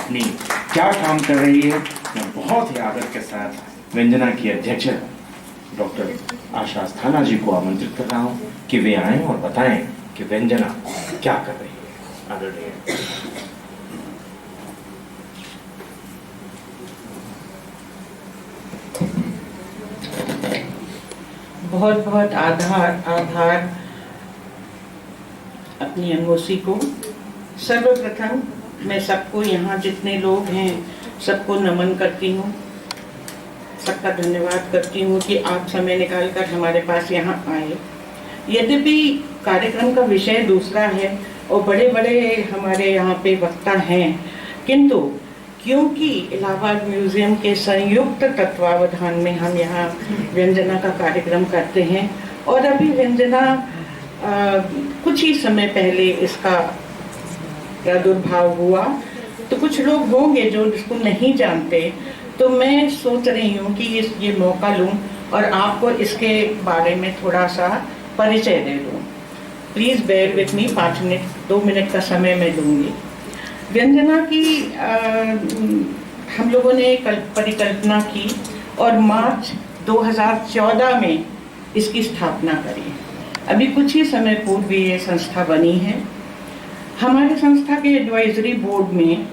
अपनी क्या काम कर रही है, मैं बहुत ही आदर के साथ व्यंजना की अध्यक्ष डॉक्टर आशा अस्थाना जी को आमंत्रित कर रहा हूँ कि वे आएं और बताएं कि व्यंजना क्या कर रही है। आदरणीय बहुत बहुत आभार अपनी अनमोसी को। सर्वप्रथम मैं सबको, यहाँ जितने लोग हैं सबको नमन करती हूँ, सबका धन्यवाद करती हूँ कि आप समय निकालकर हमारे पास यहाँ आए। यद्यपि कार्यक्रम का विषय दूसरा है और बड़े बड़े हमारे यहाँ पे वक्ता हैं, किंतु क्योंकि इलाहाबाद म्यूजियम के संयुक्त तत्वावधान में हम यहाँ व्यंजना का कार्यक्रम करते हैं और अभी व्यंजना कुछ ही समय पहले इसका प्रादुर्भाव हुआ, तो कुछ लोग होंगे जो इसको नहीं जानते, तो मैं सोच रही हूँ कि ये मौका लूँ और आपको इसके बारे में थोड़ा सा परिचय दे दूँ। Please bear with me, 5 minute 2 minute का समय मैं दूँगी। व्यंजना की हम लोगों ने परिकल्पना की और मार्च 2014 में इसकी स्थापना करी। अभी कुछ ही समय पूर्व ये संस्था बनी है। हमारे संस्था के एडवाइजरी बोर्ड में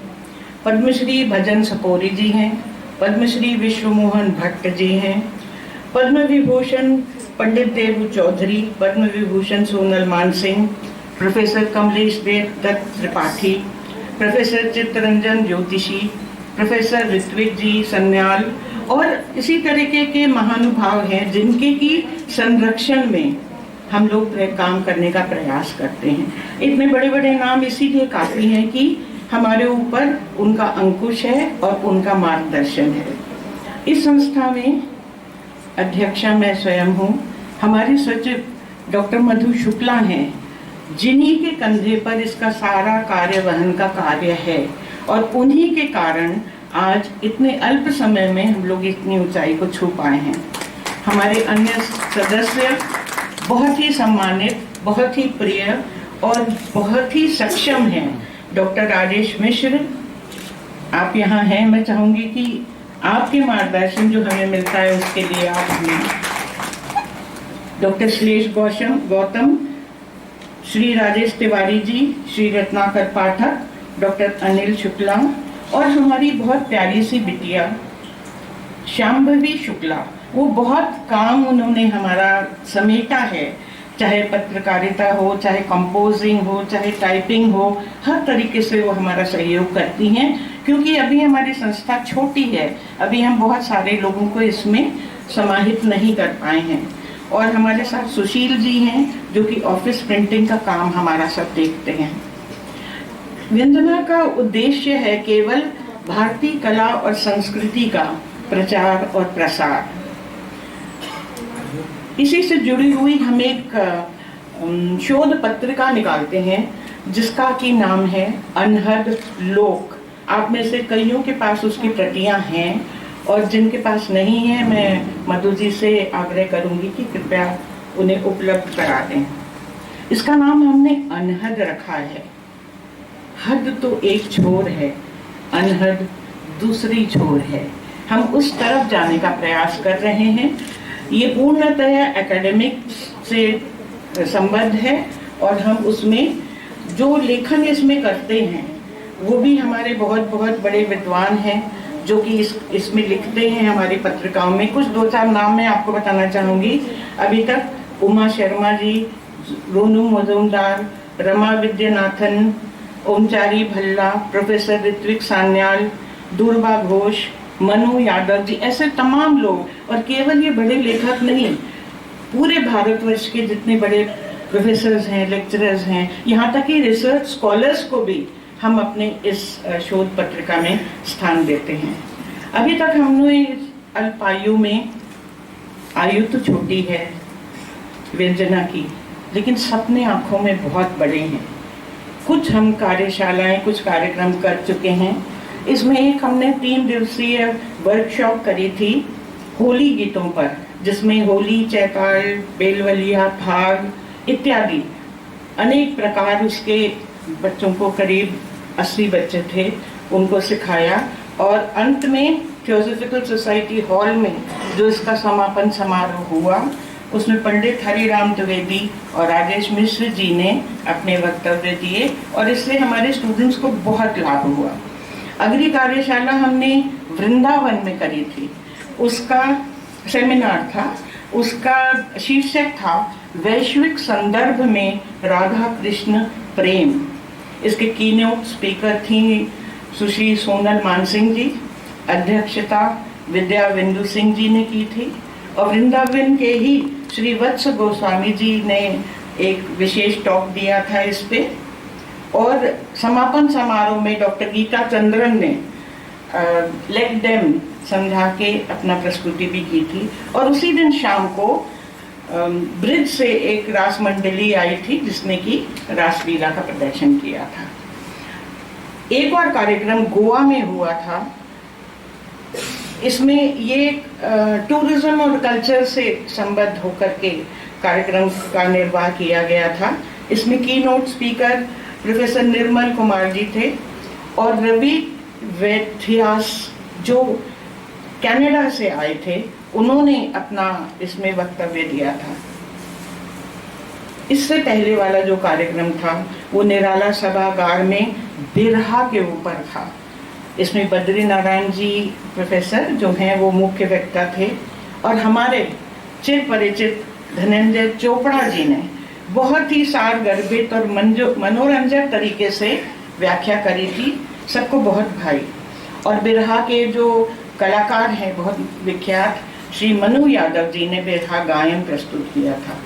पद्मश्री भजन सकोरी जी हैं, पद्मश्री विश्वमोहन भट्ट जी हैं, पद्म विभूषण पंडित देवू चौधरी, पद्म विभूषण सोनल मानसिंह, प्रोफेसर कमलेश दत्त त्रिपाठी, प्रोफेसर चित्तरंजन ज्योतिषी, प्रोफेसर ऋत्विक जी सन्याल और इसी तरीके के महानुभाव हैं जिनके की संरक्षण में हम लोग काम करने का प्रयास करते हैं। इतने बड़े बड़े नाम इसीलिए काफ़ी हैं कि हमारे ऊपर उनका अंकुश है और उनका मार्गदर्शन है। इस संस्था में अध्यक्षा मैं स्वयं हूँ। हमारे सचिव डॉक्टर मधु शुक्ला हैं, जिन्हीं के कंधे पर इसका सारा कार्यवहन का कार्य है और उन्हीं के कारण आज इतने अल्प समय में हम लोग इतनी ऊंचाई को छू पाए हैं। हमारे अन्य सदस्य बहुत ही सम्मानित, बहुत ही प्रिय और बहुत ही सक्षम हैं। डॉक्टर राजेश मिश्र, आप यहाँ हैं, मैं चाहूँगी कि आपके मार्गदर्शन जो हमें मिलता है उसके लिए आप हमें। डॉक्टर श्लेष गौतम, श्री राजेश तिवारी जी, श्री रत्नाकर पाठक, डॉक्टर अनिल शुक्ला और हमारी बहुत प्यारी सी बिटिया शांभवी शुक्ला। वो बहुत काम उन्होंने हमारा समेटा है, चाहे पत्रकारिता हो, चाहे कंपोजिंग हो, चाहे टाइपिंग हो, हर तरीके से वो हमारा सहयोग करती हैं। क्योंकि अभी हमारी संस्था छोटी है, अभी हम बहुत सारे लोगों को इसमें समाहित नहीं कर पाए हैं। और हमारे साथ सुशील जी हैं जो कि ऑफिस प्रिंटिंग का काम हमारा सब देखते हैं। व्यंजना का उद्देश्य है केवल भारतीय कला और संस्कृति का प्रचार और प्रसार। इसी से जुड़ी हुई हम एक शोध पत्रिका निकालते हैं जिसका की नाम है अनहद लोक। आप में से कईयों के पास उसकी प्रतियां हैं और जिनके पास नहीं है मैं मधु जी से आग्रह करूंगी कि कृपया उन्हें उपलब्ध करा दें। इसका नाम हमने अनहद रखा है। हद तो एक छोर है, अनहद दूसरी छोर है। हम उस तरफ जाने का प्रयास कर रहे हैं। ये पूर्णतः एकेडमिक से संबद्ध है और हम उसमें जो लेखन इसमें करते हैं वो भी हमारे बहुत बहुत बड़े विद्वान हैं जो कि इसमें लिखते हैं हमारी पत्रिकाओं में। कुछ 2-4 नाम मैं आपको बताना चाहूँगी। अभी तक उमा शर्मा जी, रोनू मजूमदार, रमा विद्यानाथन, ओमचारी भल्ला, प्रोफेसर ऋत्विक सान्याल, दुर्गा घोष, मनु यादव जी, ऐसे तमाम लोग। और केवल ये बड़े लेखक नहीं, पूरे भारतवर्ष के जितने बड़े प्रोफेसर्स हैं, लेक्चरर्स हैं, यहाँ तक कि रिसर्च स्कॉलर्स को भी हम अपने इस शोध पत्रिका में स्थान देते हैं। अभी तक हमने अल्पायु में, आयु तो छोटी है व्यंजना की, लेकिन सपने आंखों में बहुत बड़े हैं। कुछ हम कार्यशालाएं, कुछ कार्यक्रम कर चुके हैं। इसमें एक हमने 3 दिवसीय वर्कशॉप करी थी होली गीतों पर, जिसमें होली, चैताल, बेलवलिया, फाग इत्यादि अनेक प्रकार उसके बच्चों को, करीब 80 बच्चे थे, उनको सिखाया, और अंत में थियोसॉफिकल सोसाइटी हॉल में जो इसका समापन समारोह हुआ, उसमें पंडित हरिराम द्विवेदी और राजेश मिश्र जी ने अपने वक्तव्य दिए, और इससे हमारे स्टूडेंट्स को बहुत लाभ हुआ। अगली कार्यशाला हमने वृंदावन में करी थी, उसका सेमिनार था, उसका शीर्षक था वैश्विक संदर्भ में राधा कृष्ण प्रेम। इसके कीनोट स्पीकर थी सुश्री सोनल मानसिंह जी, अध्यक्षता विद्या बिंदु सिंह जी ने की थी, और वृंदावन के ही श्री वत्स गोस्वामी जी ने एक विशेष टॉक दिया था इस पे, और समापन समारोह में डॉक्टर गीता चंद्रन ने लेट देम समझा के अपना प्रस्तुति भी की थी। और उसी दिन शाम को ब्रिज से एक रास मंडली आई थी जिसने की रासलीला का प्रदर्शन किया था। एक और कार्यक्रम गोवा में हुआ था, इसमें ये टूरिज्म और कल्चर से संबद्ध होकर के कार्यक्रम का निर्वाह किया गया था। इसमें keynote speaker professor Nirmal Kumar ji थे, और रवि वैद्यास जो कनाडा से आए थे, उन्होंने अपना इसमें वक्तव्य दिया था। इससे पहले वाला जो कार्यक्रम था वो निराला सभागार में बिरहा के ऊपर था। इसमें बद्री नारायण जी प्रोफेसर जो हैं वो मुख्य वक्ता थे, और हमारे चिर परिचित धनंजय चोपड़ा जी ने बहुत ही सारगर्भित और मनोरंजक तरीके से व्याख्या करी थी, सबको बहुत भाई। और बिरहा के जो कलाकार हैं बहुत विख्यात श्री मनु यादव जी ने बिरहा गायन प्रस्तुत किया था।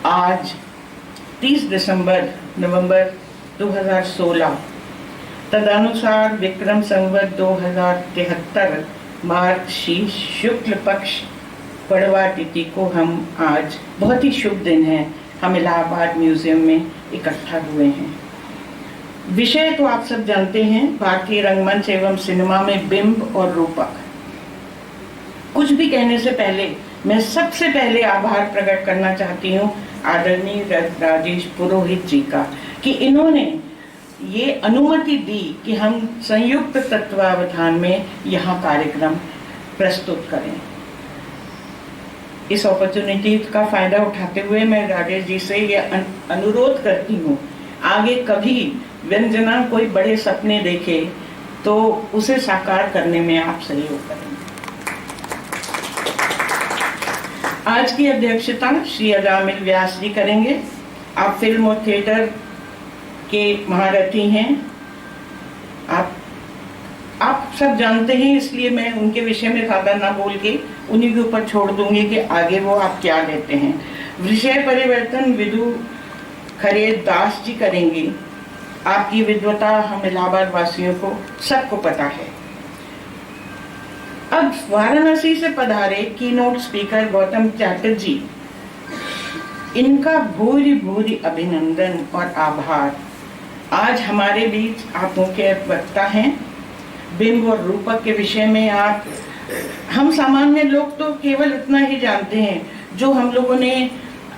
आज 30 नवंबर 2016 तदनुसार विक्रम संवत 2073 मार्गशीर्ष शुक्ल पक्ष पड़वा तिथि को हम आज बहुत ही शुभ दिन है, हम इलाहाबाद म्यूजियम में इकट्ठा हुए हैं। विषय तो आप सब जानते हैं, भारतीय रंगमंच एवं सिनेमा में बिंब और रूपक। कुछ भी कहने से पहले मैं सबसे पहले आभार प्रकट करना चाहती हूँ आदरणीय राजेश पुरोहित जी का, कि इन्होंने ये अनुमति दी कि हम संयुक्त तत्वावधान में यहाँ कार्यक्रम प्रस्तुत करें। इस अपॉर्चुनिटी का फायदा उठाते हुए मैं राजेश जी से ये अनुरोध करती हूँ, आगे कभी व्यंजना कोई बड़े सपने देखे तो उसे साकार करने में आप सहयोग करें। आज की अध्यक्षता श्री अजामिल व्यास जी करेंगे। आप फिल्म और थिएटर के महारथी हैं, आप सब जानते हैं, इसलिए मैं उनके विषय में ज्यादा ना बोल के उन्हीं के ऊपर छोड़ दूंगी कि आगे वो आप क्या लेते हैं। विषय परिवर्तन विदु खरेद दास जी करेंगी। आपकी विद्वता हम इलाहाबाद वासियों को सबको पता है। अब वाराणसी से पधारे कीनोट स्पीकर गौतम चैटर्जी, इनका भूरि भूरि अभिनंदन और आभार। आज हमारे बीच आप मुख्य वक्ता हैं। बिंब और रूपक के विषय में हम सामान्य लोग तो केवल इतना ही जानते हैं जो हम लोगों ने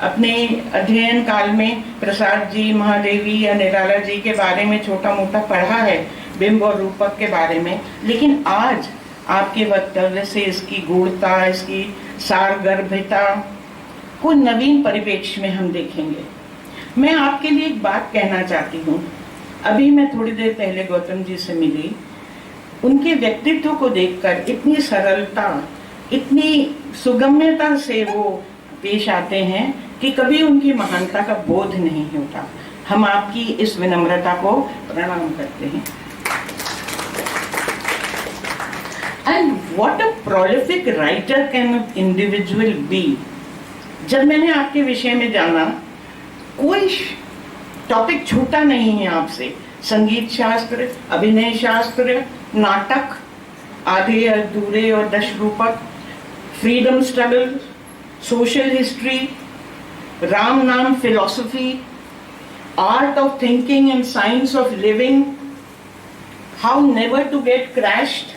अपने अध्ययन काल में प्रसाद जी, महादेवी या निराला जी के बारे में छोटा मोटा पढ़ा है, बिंब और रूपक के बारे में। लेकिन आज आपके वक्तव्य से इसकी गूढ़ता, इसकी सारगर्भिता को नवीन परिप्रेक्ष्य में हम देखेंगे। मैं आपके लिए एक बात कहना चाहती हूँ। अभी मैं थोड़ी देर पहले गौतम जी से मिली, उनके व्यक्तित्व को देखकर इतनी सरलता, इतनी सुगम्यता से वो पेश आते हैं कि कभी उनकी महानता का बोध नहीं होता। हम आपकी इस विनम्रता को प्रणाम करते हैं। And what a prolific writer can an individual be? जब मैंने आपके विषय में जाना, कोई टॉपिक छूटा नहीं है आपसे। संगीत शास्त्र, अभिनय शास्त्र, नाटक, आधे अधूरे और दश रूपक, freedom struggle, social history, Ram Naam philosophy, art of thinking and science of living, how never to get crashed.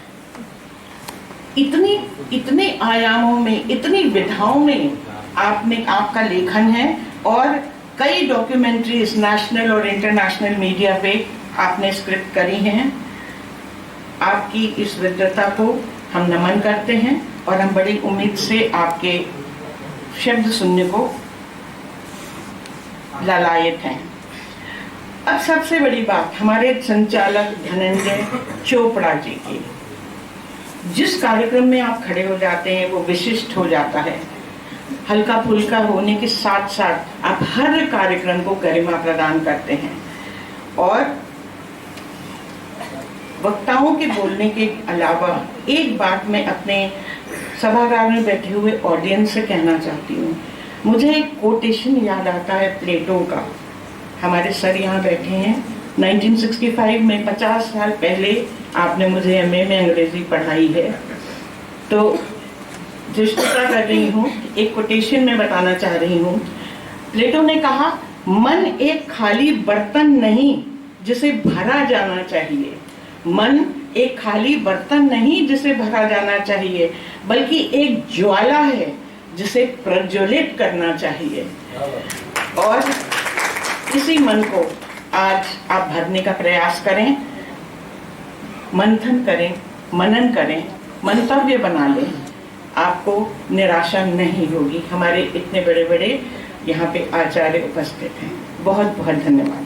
इतने आयामों में, इतनी विधाओं में आपका लेखन है, और कई डॉक्यूमेंट्रीज नेशनल और इंटरनेशनल मीडिया पे आपने स्क्रिप्ट करी हैं। आपकी इस विद्वता को हम नमन करते हैं और हम बड़ी उम्मीद से आपके शब्द सुनने को लालायित हैं। अब सबसे बड़ी बात हमारे संचालक धनंजय चोपड़ा जी की, जिस कार्यक्रम में आप खड़े हो जाते हैं वो विशिष्ट हो जाता है। हल्का फुल्का होने के साथ साथ आप हर कार्यक्रम को गरिमा प्रदान करते हैं और वक्ताओं के बोलने के अलावा एक बात मैं अपने सभागार में बैठे हुए ऑडियंस से कहना चाहती हूँ। मुझे एक कोटेशन याद आता है प्लेटो का। हमारे सर यहाँ बैठे हैं। 1965 में 50 साल पहले आपने मुझे एमए में अंग्रेजी पढ़ाई है, तो धृष्टता कर रही हूँ। एक कोटेशन में बताना चाह रही हूँ। प्लेटो ने कहा, मन एक खाली बर्तन नहीं जिसे भरा जाना चाहिए। मन एक खाली बर्तन नहीं जिसे भरा जाना चाहिए, बल्कि एक ज्वाला है जिसे प्रज्वलित करना चाहिए। और इसी मन को आज आप भरने का प्रयास करें, मंथन करें, मनन करें, मंतव्य बना लें। आपको निराशा नहीं होगी। हमारे इतने बड़े बड़े यहाँ पे आचार्य उपस्थित हैं। बहुत बहुत धन्यवाद।